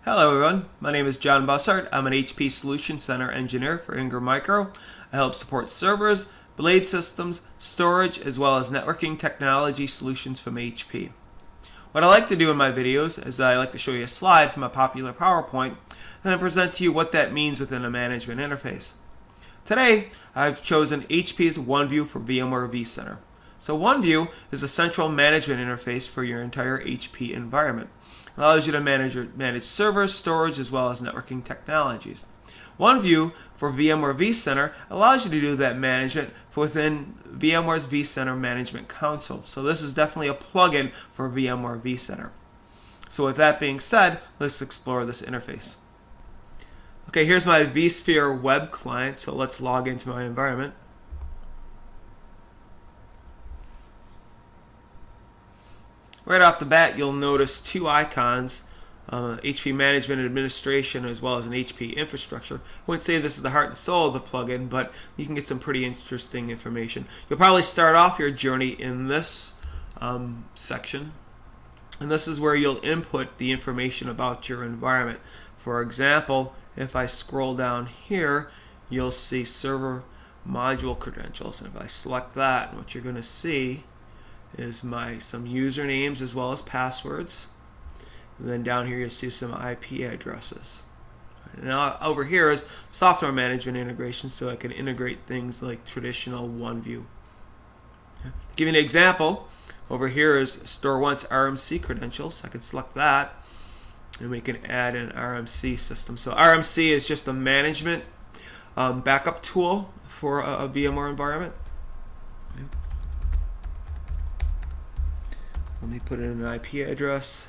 Hello everyone, my name is John Bussard. I'm an HP Solution Center engineer for Ingram Micro. I help support servers, blade systems, storage, as well as networking technology solutions from HP. What I like to do in my videos is I like to show you a slide from a popular PowerPoint and then present to you what that means within a management interface. Today, I've chosen HP's OneView for VMware vCenter. So OneView is a central management interface for your entire HP environment. It allows you to manage servers, storage, as well as networking technologies. OneView for VMware vCenter allows you to do that management within VMware's vCenter Management Console. So this is definitely a plugin for VMware vCenter. So with that being said, let's explore this interface. Okay, here's my vSphere web client, so let's log into my environment. Right off the bat, you'll notice two icons, HP Management Administration as well as an HP Infrastructure. I wouldn't say this is the heart and soul of the plugin, but you can get some pretty interesting information. You'll probably start off your journey in this section, and this is where you'll input the information about your environment. For example, if I scroll down here, you'll see server module credentials, and if I select that, what you're going to see is some usernames as well as passwords. And then down here you'll see some IP addresses. Now over here is software management integration, so I can integrate things like traditional OneView. To give you an example, over here is store wants RMC credentials. I can select that and we can add an RMC system. So RMC is just a management backup tool for a VMware environment. Let me put in an IP address,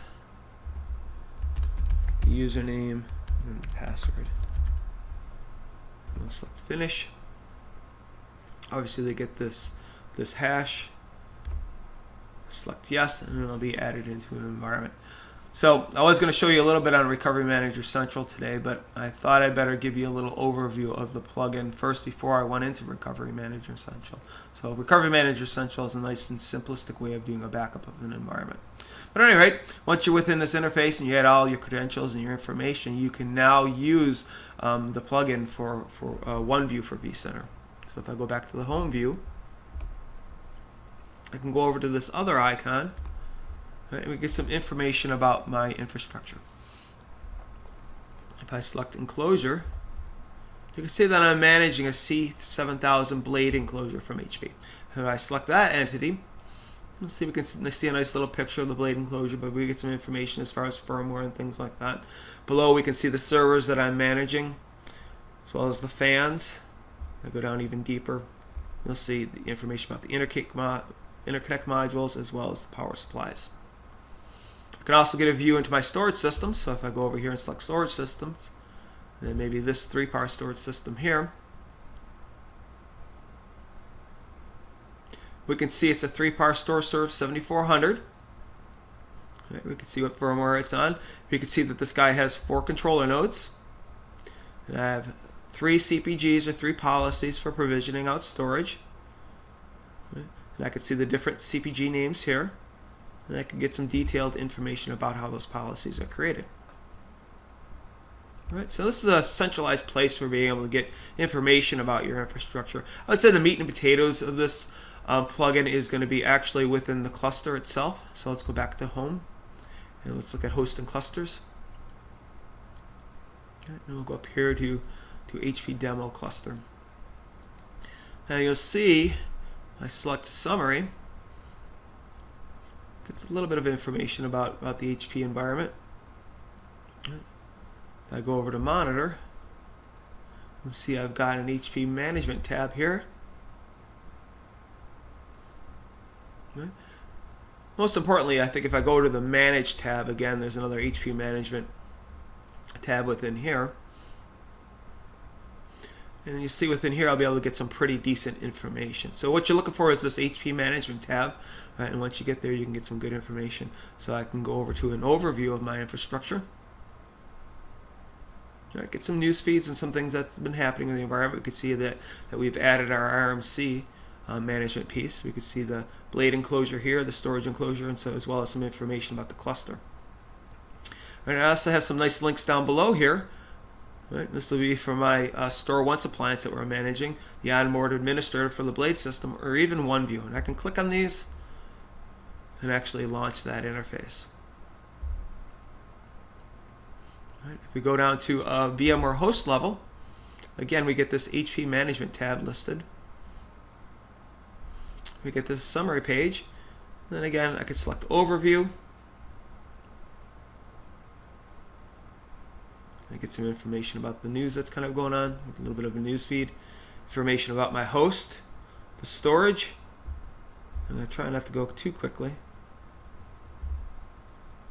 username, and password. I'll select finish. Obviously they get this hash. Select yes, and it'll be added into an environment. So I was going to show you a little bit on Recovery Manager Central today, but I thought I'd better give you a little overview of the plugin first before I went into Recovery Manager Central. So Recovery Manager Central is a nice and simplistic way of doing a backup of an environment. But at any rate, once you're within this interface and you add all your credentials and your information, you can now use the plugin for OneView for vCenter. So if I go back to the home view, I can go over to this other icon. And we get some information about my infrastructure. If I select enclosure, you can see that I'm managing a C7000 blade enclosure from HP. If I select that entity, let's see if we can see a nice little picture of the blade enclosure, but we get some information as far as firmware and things like that. Below we can see the servers that I'm managing, as well as the fans. If I go down even deeper, you'll see the information about the interconnect modules as well as the power supplies. I can also get a view into my storage system. So if I go over here and select storage systems, and then maybe this 3-par storage system here, we can see it's a 3-par StoreServe 7400. Right, we can see what firmware it's on. We can see that this guy has 4 controller nodes. And I have 3 CPGs or 3 policies for provisioning out storage. Right, and I can see the different CPG names here. And I can get some detailed information about how those policies are created. All right, so this is a centralized place for being able to get information about your infrastructure. I would say the meat and potatoes of this plugin is going to be actually within the cluster itself. So let's go back to home and let's look at host and clusters. Okay, and we'll go up here to HP demo cluster. Now you'll see I select summary. Gets a little bit of information about the HP environment. If I go over to monitor, you'll see I've got an HP management tab here. Most importantly, I think if I go to the manage tab, again there's another HP management tab within here. And you see within here I'll be able to get some pretty decent information. So what you're looking for is this HP management tab, right? And once you get there you can get some good information. So I can go over to an overview of my infrastructure. Right, get some news feeds and some things that's been happening in the environment. We can see that we've added our RMC management piece. We can see the blade enclosure here, the storage enclosure, and so as well as some information about the cluster. And I also have some nice links down below here. Right, this will be for my Store Once appliance that we're managing, the onboard administrator for the Blade system, or even OneView. And I can click on these and actually launch that interface. Right, if we go down to VMware host level, again we get this HP management tab listed. We get this summary page. Then again, I could select overview. I get some information about the news that's kind of going on, with a little bit of a news feed. Information about my host, the storage, and I try not to go too quickly.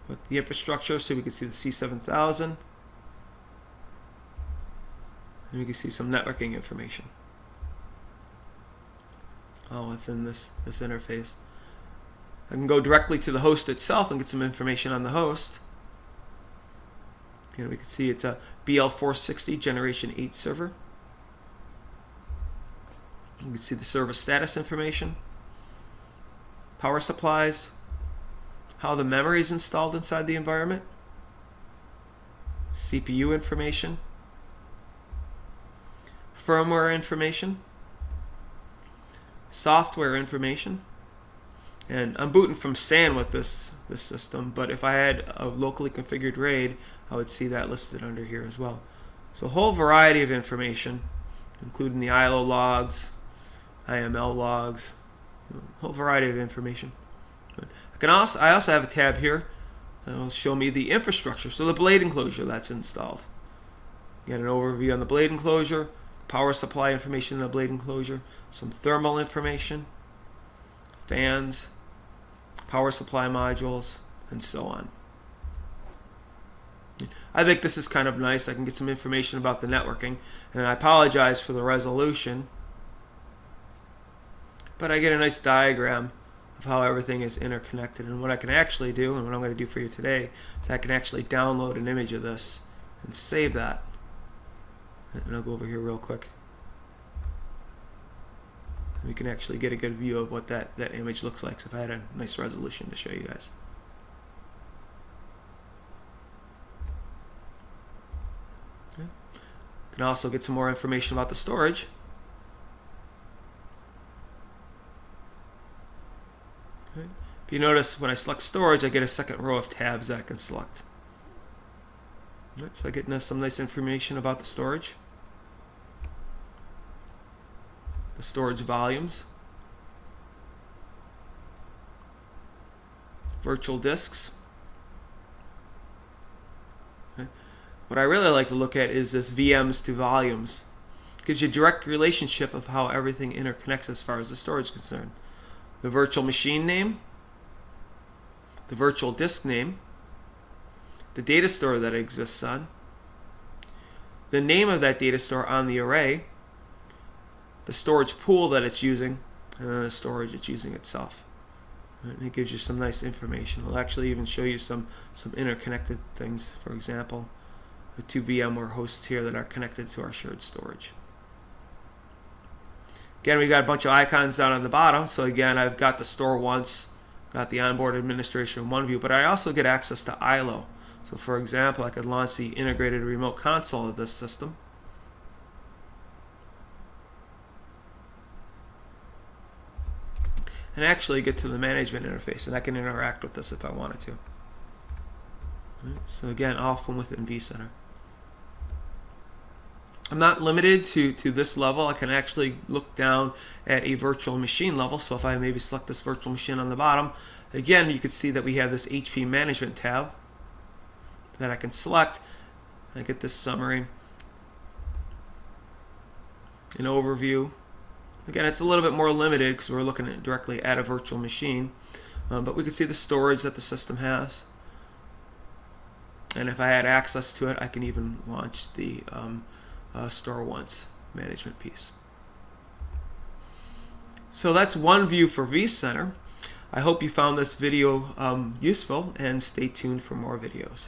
But the infrastructure, so we can see the C7000. And we can see some networking information. All within this interface. I can go directly to the host itself and get some information on the host. Again, we can see it's a BL460 Generation 8 server. You can see the server status information, power supplies, how the memory is installed inside the environment, CPU information, firmware information, software information. And I'm booting from SAN with this system, but if I had a locally configured RAID, I would see that listed under here as well. So a whole variety of information, including the ILO logs, IML logs, a whole variety of information. I also have a tab here that will show me the infrastructure, so the blade enclosure that's installed. Get an overview on the blade enclosure, power supply information in the blade enclosure, some thermal information, fans, power supply modules, and so on. I think this is kind of nice. I can get some information about the networking, and I apologize for the resolution, but I get a nice diagram of how everything is interconnected. And what I can actually do, and what I'm going to do for you today, is I can actually download an image of this and save that. And I'll go over here real quick. We can actually get a good view of what that image looks like, so if I had a nice resolution to show you guys. Okay. You can also get some more information about the storage. Okay. If you notice, when I select storage, I get a second row of tabs that I can select. Right, so I get some nice information about the storage. The storage volumes, virtual disks. Okay. What I really like to look at is this VMs to volumes. It gives you a direct relationship of how everything interconnects as far as the storage is concerned. The virtual machine name, the virtual disk name, the data store that it exists on, the name of that data store on the array, the storage pool that it's using, and then the storage it's using itself. And it gives you some nice information. It'll actually even show you some interconnected things. For example, the two VMware hosts here that are connected to our shared storage. Again, we got a bunch of icons down on the bottom. So again, I've got the Store Once, got the onboard administration in OneView, but I also get access to ILO. So for example, I could launch the integrated remote console of this system. And actually get to the management interface, and I can interact with this if I wanted to. Right. So again, all from within vCenter. I'm not limited to this level. I can actually look down at a virtual machine level. So if I maybe select this virtual machine on the bottom, again, you can see that we have this HP management tab that I can select. I get this summary, an overview. Again, it's a little bit more limited because we're looking directly at a virtual machine, but we can see the storage that the system has. And if I had access to it, I can even launch the Store Once management piece. So that's OneView for vCenter. I hope you found this video useful, and stay tuned for more videos.